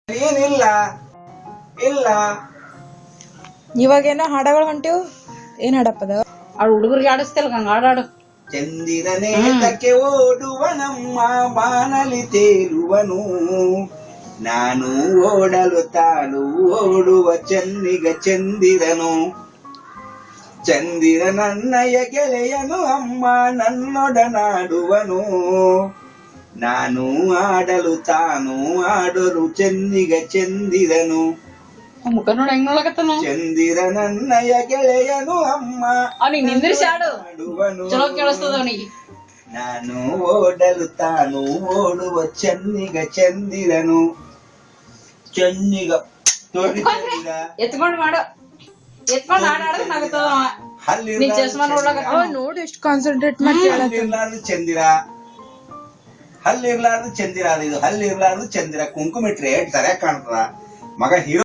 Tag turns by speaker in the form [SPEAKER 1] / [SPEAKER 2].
[SPEAKER 1] ಏನಿಲ್ಲ ಇಲ್ಲ.
[SPEAKER 2] ಇವಾಗೇನೋ ಹಾಡಗಳು ಹೊಂಟಿವ್. ಏನ್ ಹಾಡಪ್ಪದ?
[SPEAKER 3] ಅವ್ಳು ಹುಡುಗರಿಗೆ ಆಡಿಸ್ತಿಲ್ಲ ಹಂಗ ಹಾಡಾಡು.
[SPEAKER 1] ಚಂದಿರನೇ ತಕ್ಕೆ ಓಡುವನಮ್ಮ ಬಾನಲಿ ತೇರುವನು, ನಾನು ಓಡಲು ತಾನು ಓಡುವ ಚಂದಿಗ ಚಂದಿರನು. ಚಂದಿರ ನನ್ನಯ ಗೆಳೆಯನು ಅಮ್ಮ ನನ್ನೊಡನಾಡುವನು, ನಾನು ಆಡಲು ತಾನು ಆಡಲು ಚಂದಿಗ ಚಂದಿರನು.
[SPEAKER 3] ಮುಖ ನೋಡ ಹೆಂಗ್ ನೋಡಕತ್ತಾನು.
[SPEAKER 1] ಚಂದಿರ ನನ್ನಯ ಗೆಳೆಯನು ಅಮ್ಮ
[SPEAKER 3] ಅವ್ನಿಗೆ ನಿಂದ್ರಿಸಿ ಆಡು, ಚಲೋ ಕೇಳಿಸ್ತದ ಅವನಿಗೆ.
[SPEAKER 1] ನಾನು ಓಡಲು ತಾನು ಓಡುವ ಚಂದಿಗ ಚಂದಿರನು. ಚಂದಿಗ
[SPEAKER 3] ಎತ್ಕೊಂಡು ಮಾಡು, ಎತ್ಕೊಂಡು ಆಡಾಡ್ದ ನಗತ್ತದ. ನೀ ಚಸ್ಮಾ ನೋಡ್ಲಕತ್ತ
[SPEAKER 2] ನೋಡಿ ಎಷ್ಟು ಕಾನ್ಸಂಟ್ರೇಟ್ ಮಾಡಿ
[SPEAKER 1] ಹಲ್ಲಿರ್ಲಾರ್ದು ಚಂದಿರ, ಹಲ್ಲಿರ್ಲಾರ್ದು ಚಂದಿರ ಅದು. ಇದು ಹಲ್ಲಿರ್ಲಾರ್ದು ಚಂದಿರ. ಕುಂಕುಮ ಇಟ್ರೆ ಸರಿಯಾಗಿ ಕಾಣ್ತದ ಮಗ. ಹೀರೋ